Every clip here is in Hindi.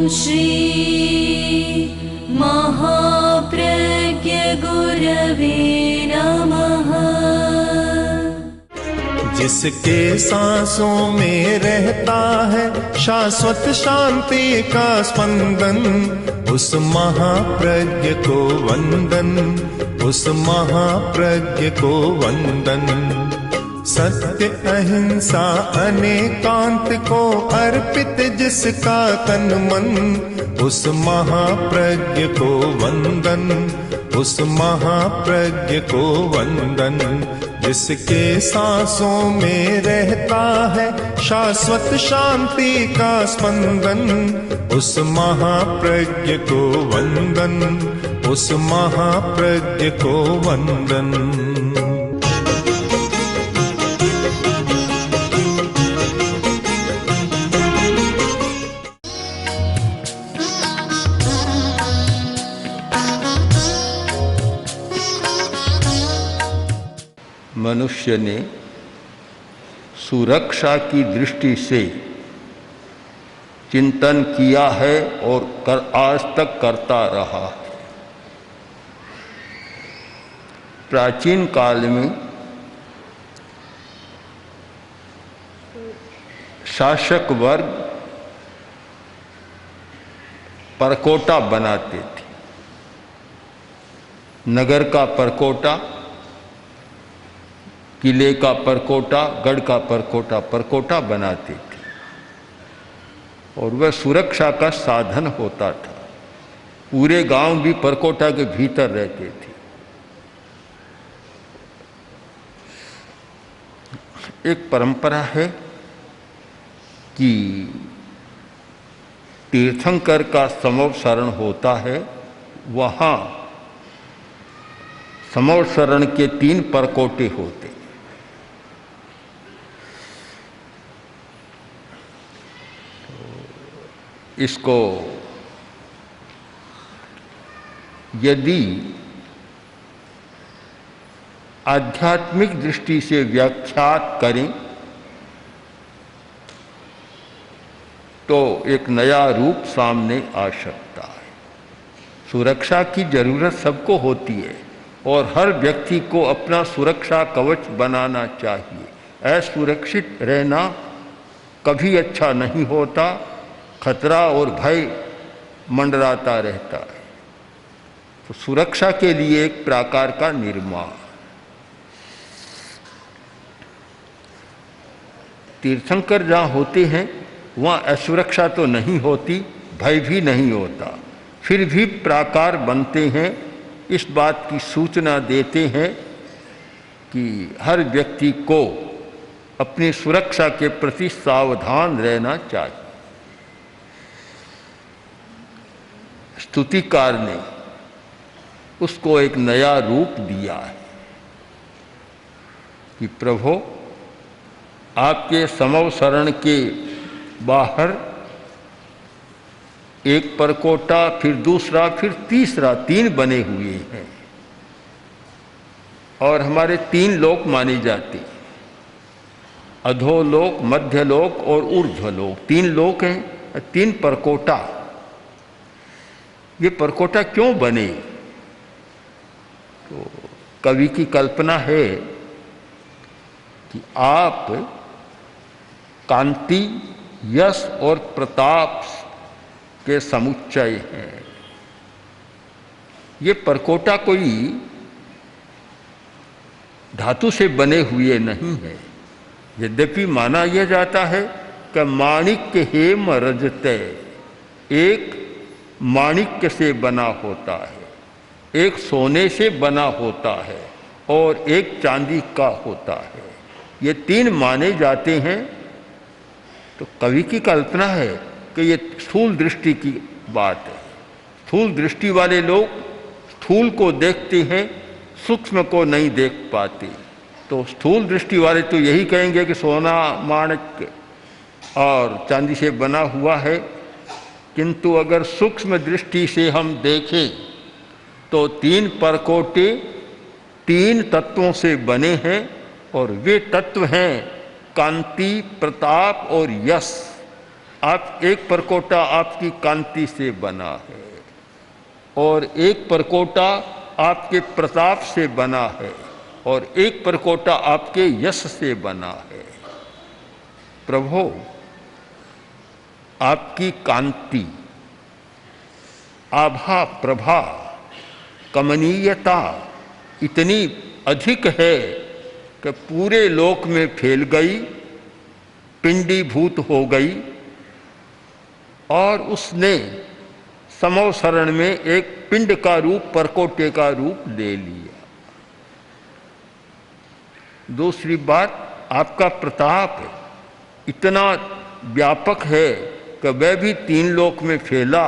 श्री महाप्रज्ञ गुरवे नमः। जिसके सांसों में रहता है शाश्वत शांति का स्पंदन, उस महाप्रज्ञ को वंदन, उस महाप्रज्ञ को वंदन। सत्य अहिंसा अनेकांत को अर्पित जिसका तन मन, उस महाप्रज्ञ को वंदन, उस महाप्रज्ञ को वंदन। जिसके सांसों में रहता है शाश्वत शांति का स्पंदन, उस महाप्रज्ञ को वंदन, उस महाप्रज्ञ को वंदन। मनुष्य ने सुरक्षा की दृष्टि से चिंतन किया है और आज तक करता रहा। प्राचीन काल में शासक वर्ग परकोटा बनाते थे। नगर का परकोटा, किले का परकोटा, गढ़ का परकोटा, परकोटा बनाते थे और वह सुरक्षा का साधन होता था। पूरे गांव भी परकोटा के भीतर रहते थे। एक परंपरा है कि तीर्थंकर का समवसरण होता है, वहाँ समवसरण के 3 परकोटे होते। इसको यदि आध्यात्मिक दृष्टि से व्याख्यात करें तो एक नया रूप सामने आ सकता है। सुरक्षा की जरूरत सबको होती है और हर व्यक्ति को अपना सुरक्षा कवच बनाना चाहिए। असुरक्षित रहना कभी अच्छा नहीं होता, खतरा और भय मंडराता रहता है। तो सुरक्षा के लिए एक प्रकार का निर्माण। तीर्थंकर जहाँ होते हैं वहाँ असुरक्षा तो नहीं होती, भय भी नहीं होता, फिर भी प्राकार बनते हैं। इस बात की सूचना देते हैं कि हर व्यक्ति को अपनी सुरक्षा के प्रति सावधान रहना चाहिए। स्तुतिकार ने उसको एक नया रूप दिया है कि प्रभु आपके समवसरण के बाहर एक परकोटा, फिर दूसरा, फिर तीसरा, 3 बने हुए हैं और हमारे 3 लोक माने जाते, अधोलोक, मध्यलोक और ऊर्ध्वलोक। 3 लोक हैं, 3 परकोटा। ये परकोटा क्यों बने? तो कवि की कल्पना है कि आप कांति, यश और प्रताप के समुच्चय हैं। ये परकोटा कोई धातु से बने हुए नहीं है। यद्यपि माना यह जाता है कि माणिक्य हेम रजते, एक माणिक्य से बना होता है, एक सोने से बना होता है और एक चांदी का होता है। ये 3 माने जाते हैं। तो कवि की कल्पना है कि ये स्थूल दृष्टि की बात है। स्थूल दृष्टि वाले लोग स्थूल को देखते हैं, सूक्ष्म को नहीं देख पाते। तो स्थूल दृष्टि वाले तो यही कहेंगे कि सोना, माणिक्य और चांदी से बना हुआ है, किंतु अगर सूक्ष्म दृष्टि से हम देखें तो 3 परकोटे 3 तत्वों से बने हैं और वे तत्व हैं कांति, प्रताप और यश। आप एक परकोटा आपकी कांति से बना है और एक परकोटा आपके प्रताप से बना है और एक परकोटा आपके यश से बना है। प्रभु, आपकी कांति, आभा, प्रभा, कमनीयता इतनी अधिक है कि पूरे लोक में फैल गई, पिंडीभूत हो गई और उसने समवसरण में एक पिंड का रूप, परकोटे का रूप ले लिया। दूसरी बात, आपका प्रताप इतना व्यापक है कि वह भी 3 लोक में फैला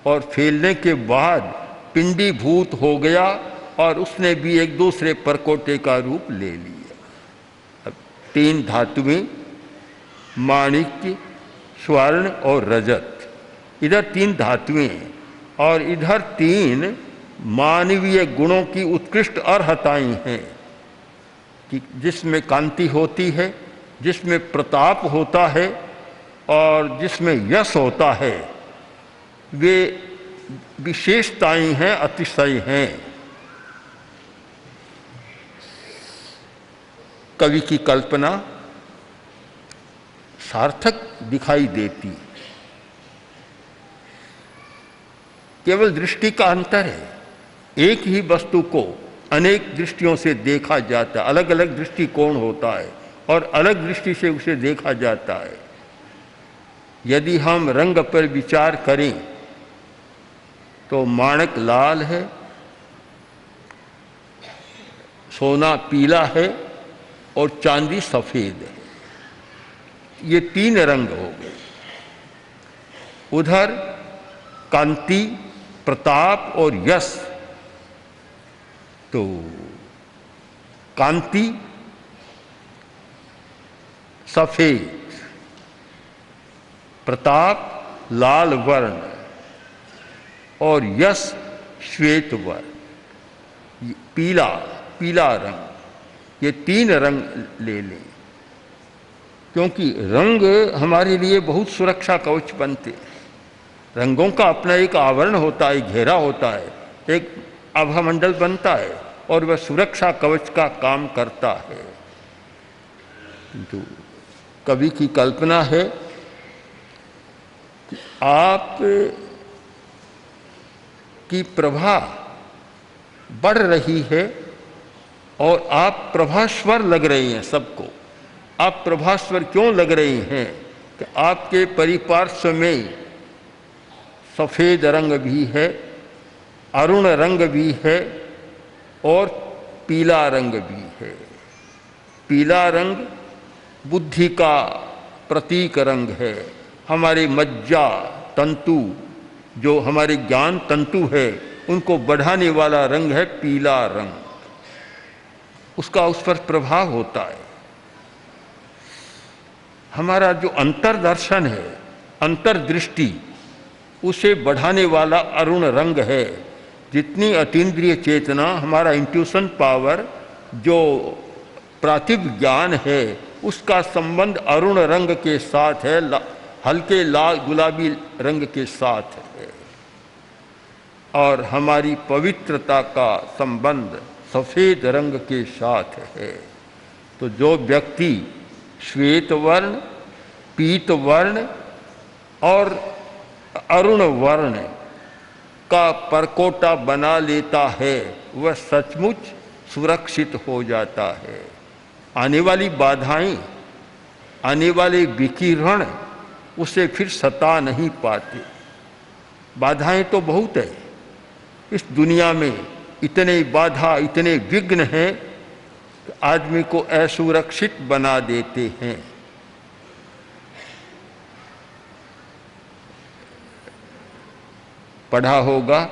और फैलने के बाद पिंडीभूत हो गया और उसने भी एक दूसरे परकोटे का रूप ले लिया। अब 3 धातुएं, माणिक्य, स्वर्ण और रजत, इधर 3 धातुएं और इधर 3 मानवीय गुणों की उत्कृष्ट अर्हताएं हैं कि जिसमें कांति होती है, जिसमें प्रताप होता है और जिसमें यश होता है। वे विशेषताएं हैं, अतिशय हैं। कवि की कल्पना सार्थक दिखाई देती, केवल दृष्टि का अंतर है। एक ही वस्तु को अनेक दृष्टियों से देखा जाता है, अलग अलग दृष्टिकोण होता है और अलग दृष्टि से उसे देखा जाता है। यदि हम रंग पर विचार करें तो माणक लाल है, सोना पीला है और चांदी सफेद है। ये 3 रंग हो गए। उधर कांति, प्रताप और यश, तो कांति सफेद, प्रताप लाल वर्ण और यश श्वेत वर्ण, पीला रंग। ये 3 रंग ले लें, क्योंकि रंग हमारे लिए बहुत सुरक्षा कवच बनते हैं। रंगों का अपना एक आवरण होता है, घेरा होता है, एक आभामंडल बनता है और वह सुरक्षा कवच का काम करता है। किंतु कवि की कल्पना है कि आप की प्रभा बढ़ रही है और आप प्रभास्वर लग रहे हैं सबको। आप प्रभास्वर क्यों लग रहे हैं कि आपके परिपार्श्व में सफ़ेद रंग भी है, अरुण रंग भी है और पीला रंग भी है। पीला रंग बुद्धि का प्रतीक रंग है। हमारे मज्जा तंतु, जो हमारे ज्ञान तंतु है, उनको बढ़ाने वाला रंग है पीला रंग। उसका उस पर प्रभाव होता है। हमारा जो अंतर्दर्शन है, अंतर्दृष्टि, उसे बढ़ाने वाला अरुण रंग है। जितनी अतीन्द्रिय चेतना, हमारा इंट्यूशन पावर, जो प्रातिभ ज्ञान है, उसका संबंध अरुण रंग के साथ है, हल्के लाल गुलाबी रंग के साथ है। और हमारी पवित्रता का संबंध सफ़ेद रंग के साथ है। तो जो व्यक्ति श्वेत वर्ण, पीत वर्ण और अरुण वर्ण का परकोटा बना लेता है, वह सचमुच सुरक्षित हो जाता है। आने वाली बाधाएं, आने वाले विकिरण उसे फिर सता नहीं पाते। बाधाएं तो बहुत है इस दुनिया में, इतने बाधा, इतने विघ्न हैं कि आदमी को असुरक्षित बना देते हैं। पढ़ा होगा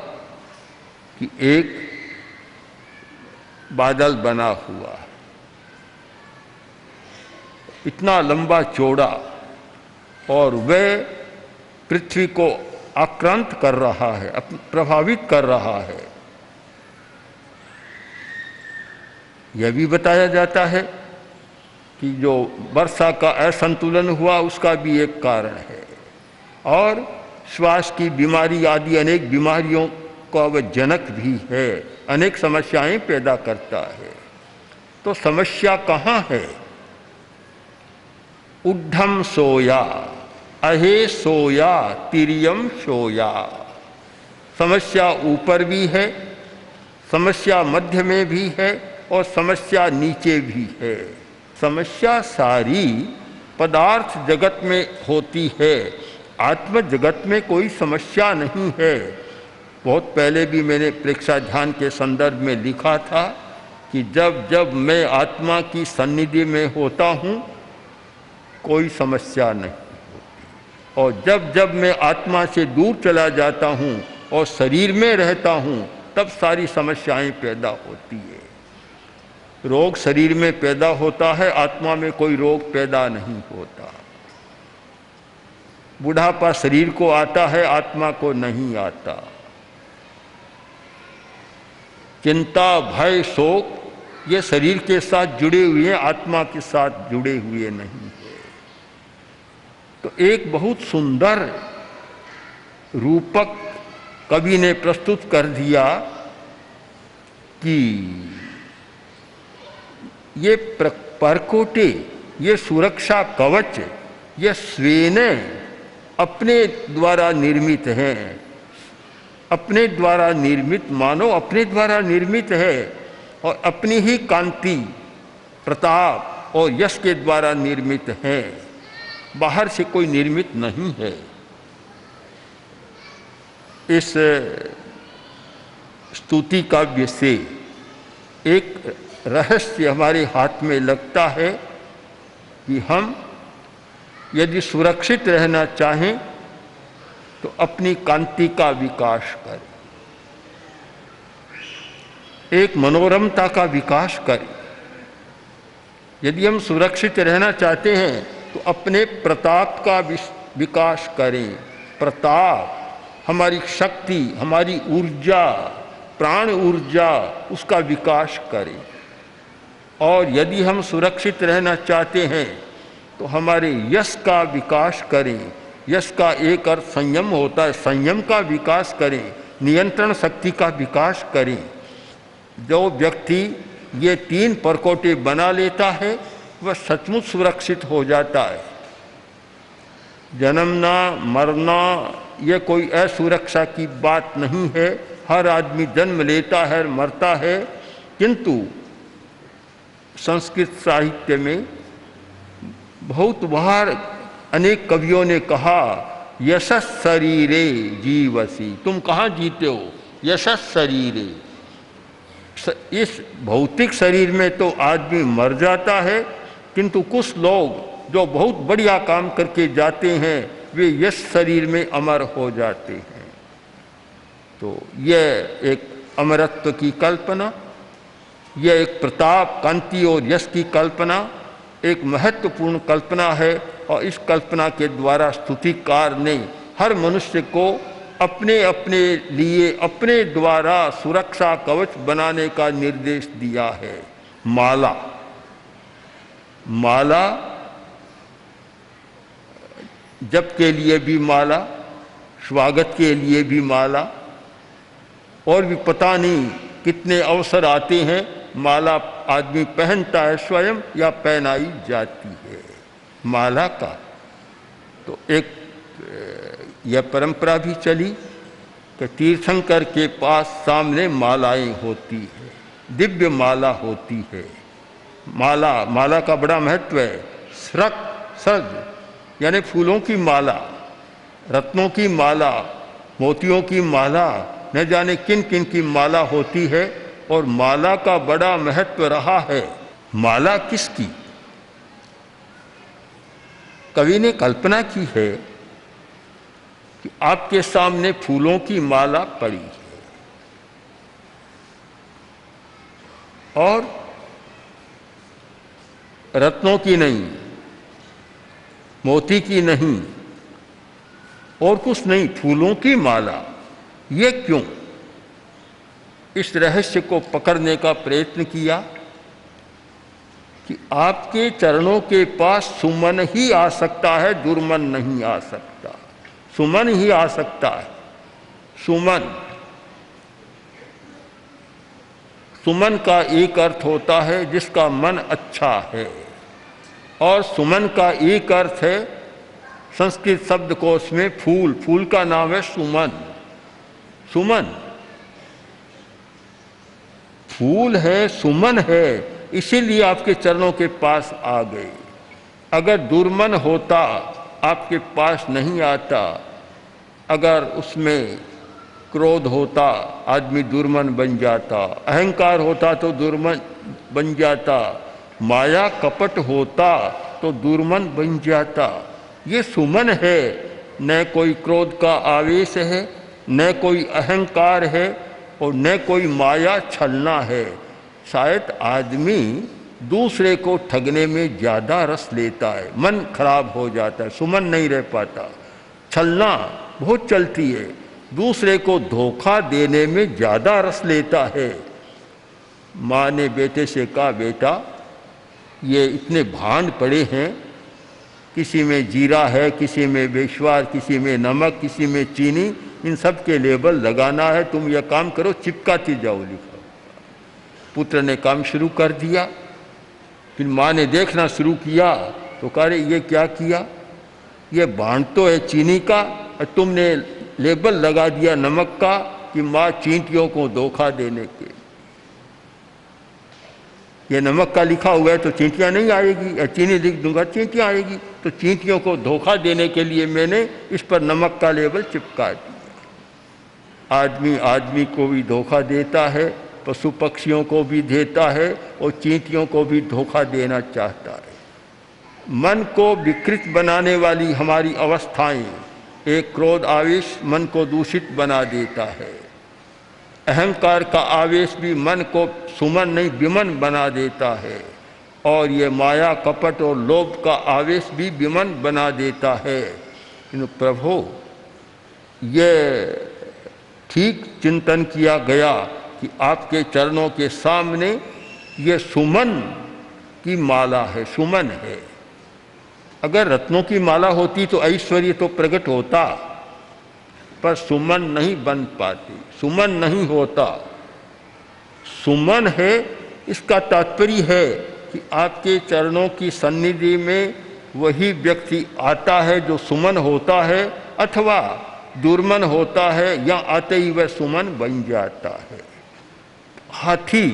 कि एक बादल बना हुआ, इतना लंबा चौड़ा, और वह पृथ्वी को आक्रांत कर रहा है, प्रभावित कर रहा है। यह भी बताया जाता है कि जो वर्षा का असंतुलन हुआ उसका भी एक कारण है, और श्वास की बीमारी आदि अनेक बीमारियों का वह जनक भी है, अनेक समस्याएं पैदा करता है। तो समस्या कहाँ है? उड्ढम सोया, अहे सोया, तिर्यम सोया। समस्या ऊपर भी है, समस्या मध्य में भी है, और समस्या नीचे भी है। समस्या सारी पदार्थ जगत में होती है, आत्म जगत में कोई समस्या नहीं है। बहुत पहले भी मैंने प्रेक्षा ध्यान के संदर्भ में लिखा था कि जब जब मैं आत्मा की सन्निधि में होता हूँ कोई समस्या नहीं होती, और जब जब मैं आत्मा से दूर चला जाता हूँ और शरीर में रहता हूँ तब सारी समस्याएं पैदा होती है। रोग शरीर में पैदा होता है, आत्मा में कोई रोग पैदा नहीं होता। बुढ़ापा शरीर को आता है, आत्मा को नहीं आता। चिंता, भय, शोक ये शरीर के साथ जुड़े हुए हैं, आत्मा के साथ जुड़े हुए नहीं है। तो एक बहुत सुंदर रूपक कवि ने प्रस्तुत कर दिया कि ये परकोटे, ये सुरक्षा कवच, ये स्वयं अपने द्वारा निर्मित हैं। अपने द्वारा निर्मित मानो अपने द्वारा निर्मित है, और अपनी ही कांति, प्रताप और यश के द्वारा निर्मित है, बाहर से कोई निर्मित नहीं है। इस स्तुति काव्य से एक रहस्य हमारे हाथ में लगता है कि हम यदि सुरक्षित रहना चाहें तो अपनी कांति का विकास करें, एक मनोरमता का विकास करें। यदि हम सुरक्षित रहना चाहते हैं तो अपने प्रताप का विकास करें। प्रताप हमारी शक्ति, हमारी ऊर्जा, प्राण ऊर्जा, उसका विकास करें। और यदि हम सुरक्षित रहना चाहते हैं तो हमारे यश का विकास करें। यश का एक अर्थ संयम होता है, संयम का विकास करें, नियंत्रण शक्ति का विकास करें। जो व्यक्ति ये 3 परकोटे बना लेता है वह सचमुच सुरक्षित हो जाता है। जन्मना, मरना ये कोई असुरक्षा की बात नहीं है। हर आदमी जन्म लेता है, मरता है, किंतु संस्कृत साहित्य में बहुत बार अनेक कवियों ने कहा यशस् शरीरे जीवसी। तुम कहाँ जीते हो? यशस् शरीरे। इस भौतिक शरीर में तो आदमी मर जाता है, किंतु कुछ लोग जो बहुत बढ़िया काम करके जाते हैं वे यश शरीर में अमर हो जाते हैं। तो यह एक अमरत्व की कल्पना, यह एक प्रताप, कांति और यश की कल्पना एक महत्वपूर्ण कल्पना है। और इस कल्पना के द्वारा स्तुतिकार ने हर मनुष्य को अपने अपने लिए अपने द्वारा सुरक्षा कवच बनाने का निर्देश दिया है। माला, माला जप के लिए भी माला, स्वागत के लिए भी माला, और भी पता नहीं कितने अवसर आते हैं माला आदमी पहनता है स्वयं या पहनाई जाती है। माला का तो एक यह परंपरा भी चली कि तीर्थंकर के पास सामने मालाएं होती है, दिव्य माला होती है। माला, माला का बड़ा महत्व है। स्रक, सज यानी फूलों की माला, रत्नों की माला, मोतियों की माला, न जाने किन किन की माला होती है। और माला का बड़ा महत्व रहा है। माला किसकी? कवि ने कल्पना की है कि आपके सामने फूलों की माला पड़ी है और रत्नों की नहीं, मोती की नहीं और कुछ नहीं, फूलों की माला। ये क्यों? इस रहस्य को पकड़ने का प्रयत्न किया कि आपके चरणों के पास सुमन ही आ सकता है, दुर्मन नहीं आ सकता। सुमन ही आ सकता है। सुमन, सुमन का एक अर्थ होता है जिसका मन अच्छा है, और सुमन का एक अर्थ है संस्कृत शब्दकोश में फूल। फूल का नाम है सुमन। सुमन फूल है, सुमन है, इसीलिए आपके चरणों के पास आ गए। अगर दुर्मन होता, आपके पास नहीं आता। अगर उसमें क्रोध होता, आदमी दुर्मन बन जाता। अहंकार होता तो दुर्मन बन जाता। माया कपट होता तो दुर्मन बन जाता। ये सुमन है, न कोई क्रोध का आवेश है, न कोई अहंकार है, और न कोई माया छलना है। शायद आदमी दूसरे को ठगने में ज़्यादा रस लेता है, मन खराब हो जाता है, सुमन नहीं रह पाता। छलना बहुत चलती है, दूसरे को धोखा देने में ज़्यादा रस लेता है। माँ ने बेटे से कहा, बेटा ये इतने भांड पड़े हैं, किसी में जीरा है, किसी में बेशवार, किसी में नमक, किसी में चीनी, इन सब के लेबल लगाना है, तुम यह काम करो, चिपकाती जाओ, लिखो। पुत्र ने काम शुरू कर दिया। फिर माँ ने देखना शुरू किया तो कह रहे ये क्या किया, ये भांड तो है चीनी का, और तुमने लेबल लगा दिया नमक का कि माँ चींटियों को धोखा देने के। ये नमक का लिखा हुआ है तो चींटियाँ नहीं आएगी, या चीनी लिख दूंगा चींटियाँ आएगी। तो चींटियों को धोखा देने के लिए मैंने इस पर नमक का लेबल चिपका दिया। आदमी आदमी को भी धोखा देता है, पशु पक्षियों को भी देता है, और चींटियों को भी धोखा देना चाहता है। मन को विकृत बनाने वाली हमारी अवस्थाएं, एक क्रोध आवेश मन को दूषित बना देता है। अहंकार का आवेश भी मन को सुमन नहीं विमन बना देता है, और ये माया कपट और लोभ का आवेश भी विमन बना देता है। प्रभु ये ठीक चिंतन किया गया कि आपके चरणों के सामने ये सुमन की माला है, सुमन है। अगर रत्नों की माला होती तो ऐश्वर्य तो प्रकट होता, पर सुमन नहीं बन पाती, सुमन नहीं होता। सुमन है, इसका तात्पर्य है कि आपके चरणों की सन्निधि में वही व्यक्ति आता है जो सुमन होता है, अथवा दुर्मन होता है, या आते ही वह सुमन बन जाता है। हाथी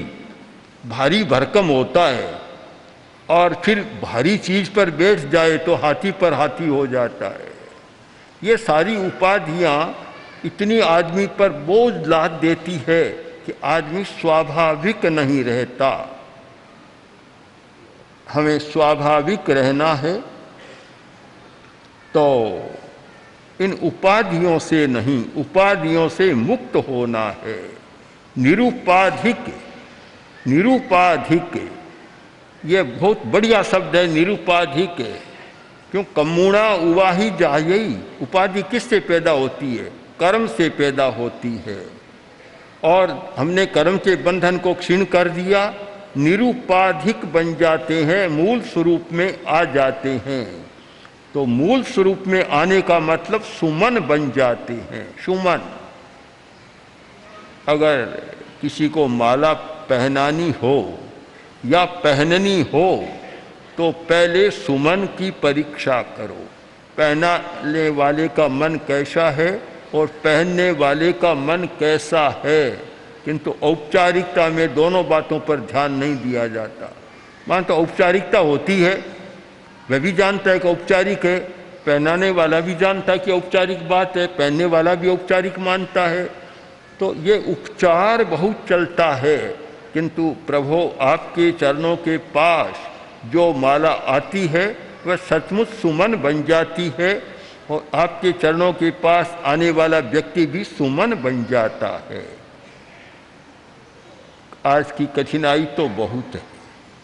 भारी भरकम होता है, और फिर भारी चीज पर बैठ जाए तो हाथी पर हाथी हो जाता है। ये सारी उपाधियां इतनी आदमी पर बोझ लाद देती है कि आदमी स्वाभाविक नहीं रहता। हमें स्वाभाविक रहना है तो इन उपाधियों से नहीं, उपाधियों से मुक्त होना है। निरुपाधिक, निरुपाधिक ये बहुत बढ़िया शब्द है, निरुपाधिक। क्यों, कम्मुणा उवाही जायई, उपाधि किससे पैदा होती है? कर्म से पैदा होती है, और हमने कर्म के बंधन को क्षीण कर दिया, निरुपाधिक बन जाते हैं, मूल स्वरूप में आ जाते हैं। तो मूल स्वरूप में आने का मतलब सुमन बन जाते हैं, सुमन। अगर किसी को माला पहनानी हो या पहननी हो तो पहले सुमन की परीक्षा करो, पहनाने वाले का मन कैसा है और पहनने वाले का मन कैसा है। किंतु औपचारिकता में दोनों बातों पर ध्यान नहीं दिया जाता। मान तो औपचारिकता होती है, वह भी जानता है कि औपचारिक है, पहनाने वाला भी जानता है कि औपचारिक बात है, पहनने वाला भी औपचारिक मानता है। तो ये उपचार बहुत चलता है, किंतु प्रभु आपके चरणों के पास जो माला आती है वह सचमुच सुमन बन जाती है, और आपके चरणों के पास आने वाला व्यक्ति भी सुमन बन जाता है। आज की कठिनाई तो बहुत है,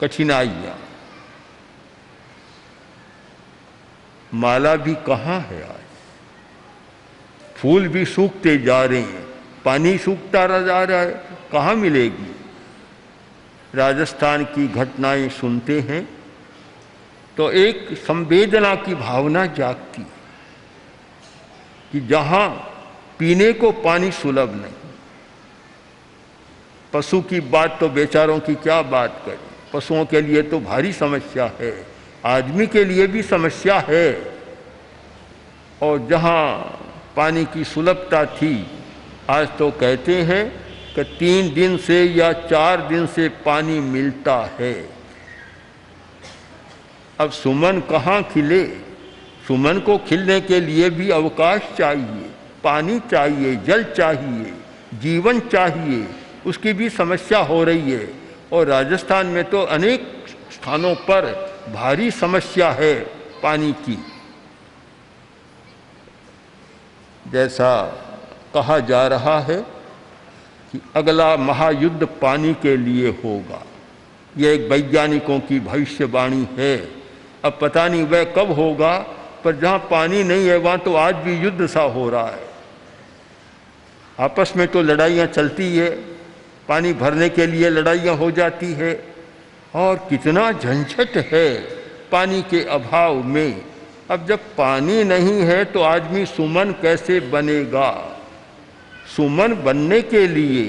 कठिनाइयाँ। माला भी कहाँ है आज, फूल भी सूखते जा रहे हैं, पानी सूखता जा रहा है, कहाँ मिलेगी? राजस्थान की घटनाएं सुनते हैं तो एक संवेदना की भावना जागती है कि जहाँ पीने को पानी सुलभ नहीं, पशु की बात तो बेचारों की क्या बात करें, पशुओं के लिए तो भारी समस्या है, आदमी के लिए भी समस्या है। और जहाँ पानी की सुलभता थी, आज तो कहते हैं कि 3 दिन से या 4 दिन से पानी मिलता है। अब सुमन कहाँ खिले? सुमन को खिलने के लिए भी अवकाश चाहिए, पानी चाहिए, जल चाहिए, जीवन चाहिए, उसकी भी समस्या हो रही है। और राजस्थान में तो अनेक स्थानों पर भारी समस्या है पानी की। जैसा कहा जा रहा है कि अगला महायुद्ध पानी के लिए होगा, यह एक वैज्ञानिकों की भविष्यवाणी है। अब पता नहीं वह कब होगा, पर जहाँ पानी नहीं है वहाँ तो आज भी युद्ध सा हो रहा है। आपस में तो लड़ाइयाँ चलती है, पानी भरने के लिए लड़ाइयाँ हो जाती है, और कितना झंझट है पानी के अभाव में। अब जब पानी नहीं है तो आदमी सुमन कैसे बनेगा? सुमन बनने के लिए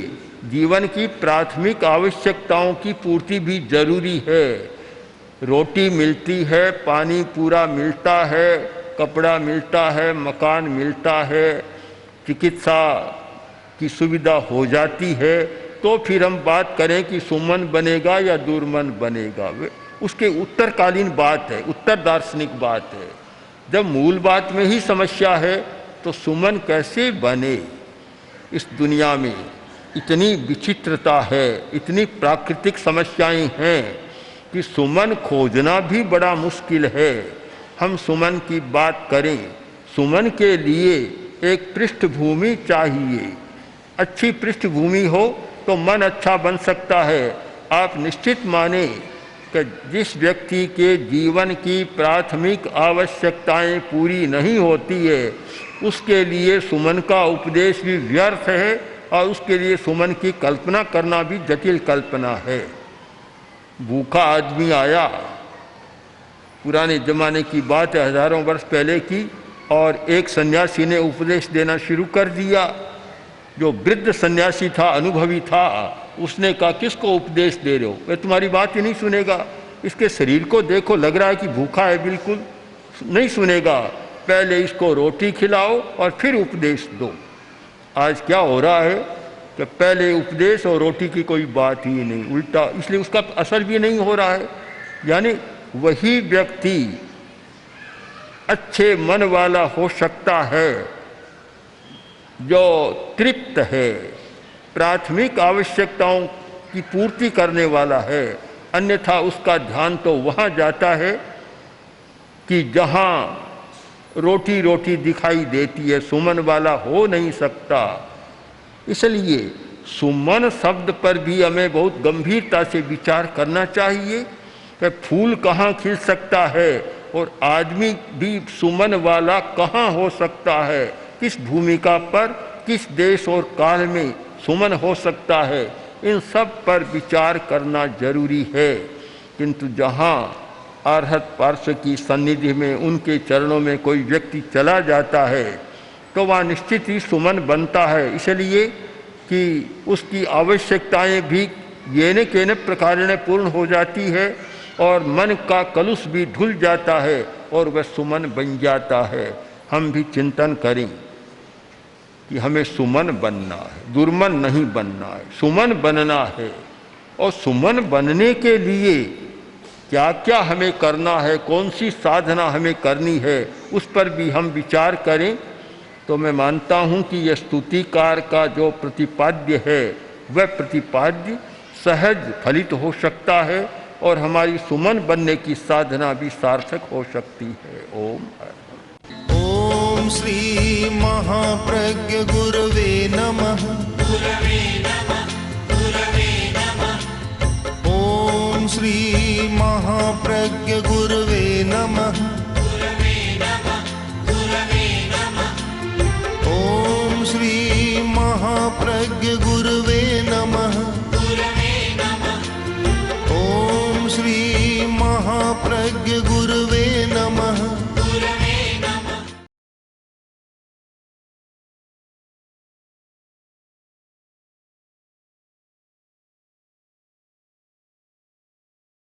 जीवन की प्राथमिक आवश्यकताओं की पूर्ति भी जरूरी है। रोटी मिलती है, पानी पूरा मिलता है, कपड़ा मिलता है, मकान मिलता है, चिकित्सा की सुविधा हो जाती है, तो फिर हम बात करें कि सुमन बनेगा या दुर्मन बनेगा। उसके उत्तरकालीन बात है, उत्तर दार्शनिक बात है। जब मूल बात में ही समस्या है तो सुमन कैसे बने? इस दुनिया में इतनी विचित्रता है, इतनी प्राकृतिक समस्याएं हैं कि सुमन खोजना भी बड़ा मुश्किल है। हम सुमन की बात करें, सुमन के लिए एक पृष्ठभूमि चाहिए। अच्छी पृष्ठभूमि हो तो मन अच्छा बन सकता है। आप निश्चित माने कि जिस व्यक्ति के जीवन की प्राथमिक आवश्यकताएं पूरी नहीं होती है, उसके लिए सुमन का उपदेश भी व्यर्थ है, और उसके लिए सुमन की कल्पना करना भी जटिल कल्पना है। भूखा आदमी आया, पुराने जमाने की बात है, हजारों वर्ष पहले की, और एक सन्यासी ने उपदेश देना शुरू कर दिया। जो वृद्ध सन्यासी था, अनुभवी था, उसने कहा किसको उपदेश दे रहे हो, वह तुम्हारी बात ही नहीं सुनेगा। इसके शरीर को देखो, लग रहा है कि भूखा है, बिल्कुल नहीं सुनेगा। पहले इसको रोटी खिलाओ और फिर उपदेश दो। आज क्या हो रहा है कि पहले उपदेश और रोटी की कोई बात ही नहीं, उल्टा, इसलिए उसका असर भी नहीं हो रहा है। यानी वही व्यक्ति अच्छे मन वाला हो सकता है जो तृप्त है, प्राथमिक आवश्यकताओं की पूर्ति करने वाला है। अन्यथा उसका ध्यान तो वहाँ जाता है कि जहाँ रोटी रोटी दिखाई देती है, सुमन वाला हो नहीं सकता। इसलिए सुमन शब्द पर भी हमें बहुत गंभीरता से विचार करना चाहिए कि फूल कहाँ खिल सकता है और आदमी भी सुमन वाला कहाँ हो सकता है, किस भूमिका पर, किस देश और काल में सुमन हो सकता है। इन सब पर विचार करना जरूरी है। किंतु जहाँ अर्हत पार्श्व की सन्निधि में, उनके चरणों में कोई व्यक्ति चला जाता है तो वह निश्चित ही सुमन बनता है। इसलिए कि उसकी आवश्यकताएं भी येन केन प्रकारेण पूर्ण हो जाती है और मन का कलुष भी धुल जाता है और वह सुमन बन जाता है। हम भी चिंतन करें कि हमें सुमन बनना है, दुर्मन नहीं बनना है, सुमन बनना है। और सुमन बनने के लिए क्या क्या हमें करना है, कौन सी साधना हमें करनी है, उस पर भी हम विचार करें तो मैं मानता हूँ कि यह स्तुतिकार का जो प्रतिपाद्य है वह प्रतिपाद्य सहज फलित हो सकता है और हमारी सुमन बनने की साधना भी सार्थक हो सकती है। ओम ओम श्री महाप्रज्ञ गुरवे नमः। ओम श्री महाप्रज्ञ गुरवे नमः। ओम श्री महाप्रज्ञ गुरवे